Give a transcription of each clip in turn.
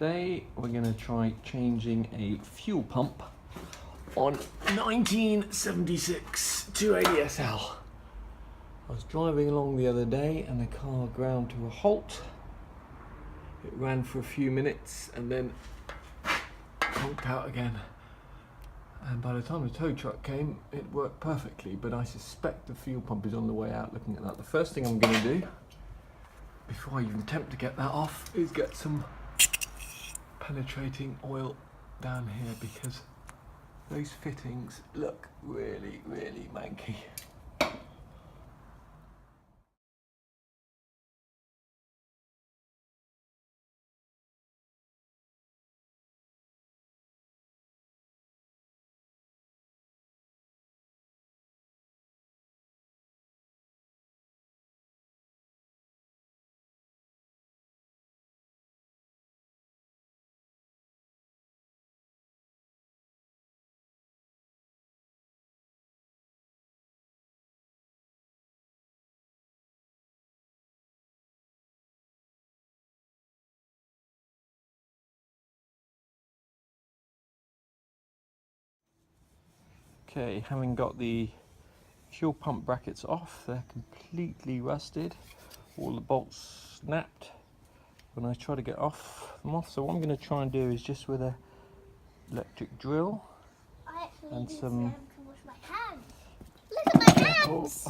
Today we're going to try changing a fuel pump on 1976 280 SL. I was driving along the other day and the car ground to a halt. It ran for a few minutes and then honked out again. And by the time the tow truck came, it worked perfectly, but I suspect the fuel pump is on the way out. Looking at that, the first thing I'm going to do, before I even attempt to get that off, is get some penetrating oil down here, because those fittings look really, really manky. Okay, having got the fuel pump brackets off, they're completely rusted. All the bolts snapped when I try to get them off. So what I'm going to try and do is just with a electric drill and some. Wash my hands. Look at my hands.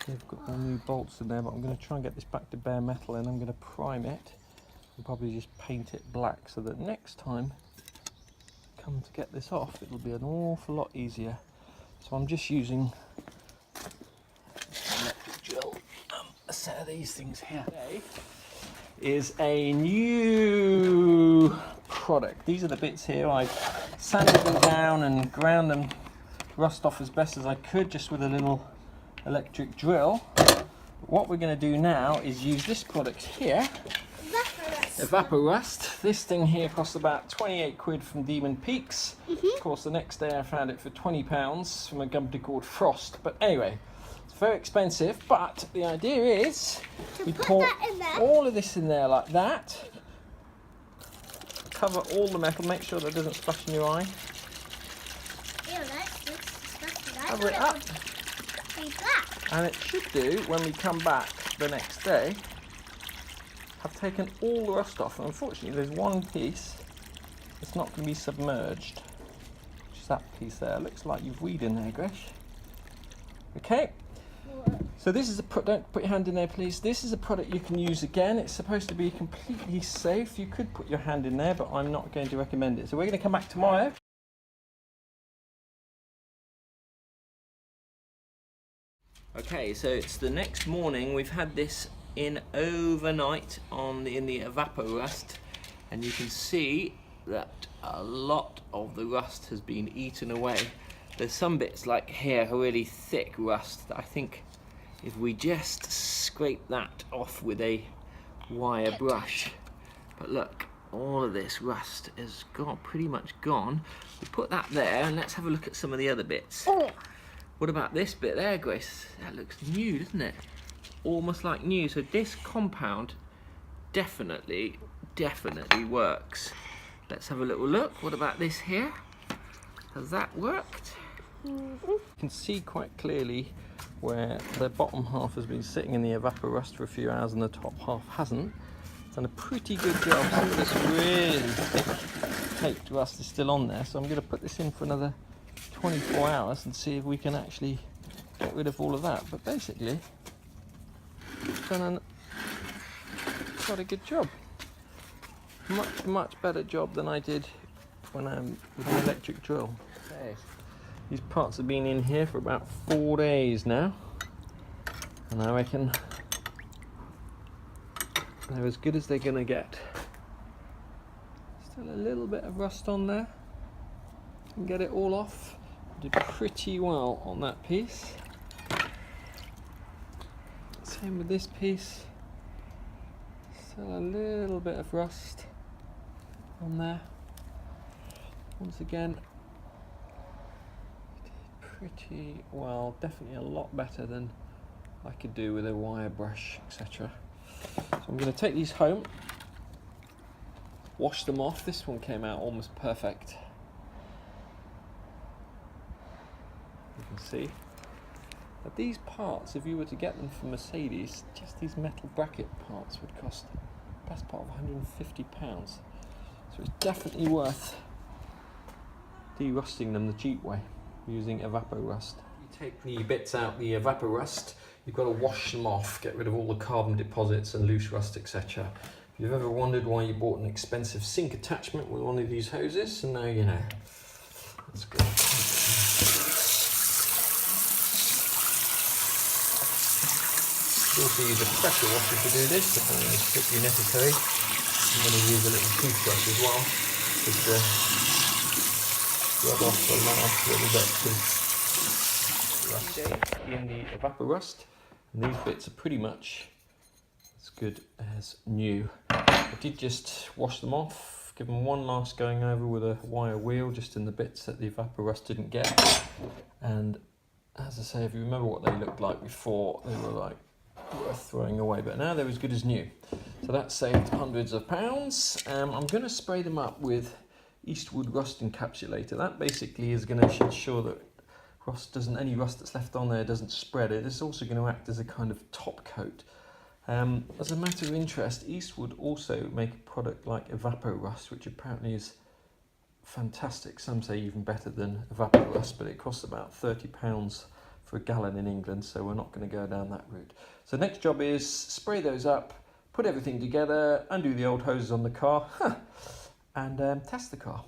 They've got all new bolts in there, but I'm going to try and get this back to bare metal, and I'm going to prime it and probably just paint it black so that next time come to get this off, it'll be an awful lot easier. So I'm just using an electric drill, a set of these things here. Today is a new product. These are the bits here. I sanded them down and ground them rust off as best as I could, just with a little electric drill. But what we're going to do now is use this product here, Evapo Rust. This thing here costs about 28 quid from Demon Peaks. Of course, the next day I found it for £20 from a company called Frost. But anyway, it's very expensive. But the idea is we pour all of this in there like that. Cover all the metal. Make sure that doesn't splash in your eye. Cover it up. And it should do, when we come back the next day, I've taken all the rust off, and unfortunately there's one piece that's not going to be submerged, which is that piece there. Looks like you've weed in there, Gresh. Okay, so this is a don't put your hand in there, please. This is a product you can use again. It's supposed to be completely safe. You could put your hand in there, but I'm not going to recommend it. So we're going to come back tomorrow. Okay, so it's the next morning. We've had this in overnight in the Evapo Rust, and you can see that a lot of the rust has been eaten away. There's some bits like here, a really thick rust, that I think if we just scrape that off with a wire brush. But look, all of this rust is gone, pretty much gone. We put that there, and let's have a look at some of the other bits. What about this bit there, Grace? That looks new, doesn't it? Almost like new. So this compound definitely works. Let's have a little look. What about this here? Has that worked? You can see quite clearly where the bottom half has been sitting in the Evapo Rust for a few hours and the top half hasn't. It's done a pretty good job. Some of this really thick caked rust is still on there, so I'm going to put this in for another 24 hours and see if we can actually get rid of all of that. But basically, done quite a good job. Much better job than I did when I'm with an electric drill. Okay. These parts have been in here for about 4 days now, and I reckon they're as good as they're gonna get. Still a little bit of rust on there. Can get it all off. Did pretty well on that piece. Same with this piece. Still a little bit of rust on there. Once again, did pretty well. Definitely a lot better than I could do with a wire brush, etc. So I'm going to take these home wash them off. This one came out almost perfect. You can see. But these parts, if you were to get them from Mercedes, just these metal bracket parts would cost the best part of £150. So it's definitely worth derusting them the cheap way, using Evapo Rust. You take the bits out, the Evapo Rust, you've got to wash them off, get rid of all the carbon deposits and loose rust, etc. If you've ever wondered why you bought an expensive sink attachment with one of these hoses, and now you know. That's good. You also use a pressure washer to do this, if it's strictly necessary. I'm going to use a little toothbrush as well, just to rub off the last little bit of rust in the Evapo Rust, and these bits are pretty much as good as new. I did just wash them off, give them one last going over with a wire wheel, just in the bits that the Evapo Rust didn't get. And as I say, if you remember what they looked like before, they were like worth throwing away, but now they're as good as new. So that saved hundreds of pounds. I'm going to spray them up with Eastwood Rust Encapsulator. That basically is going to ensure that any rust that's left on there doesn't spread. It is also going to act as a kind of top coat. As a matter of interest, Eastwood also make a product like Evapo Rust, which apparently is fantastic. Some say even better than Evapo Rust, but it costs about £30 for a gallon in England, so we're not going to go down that route. So next job is spray those up, put everything together, undo the old hoses on the car, and test the car.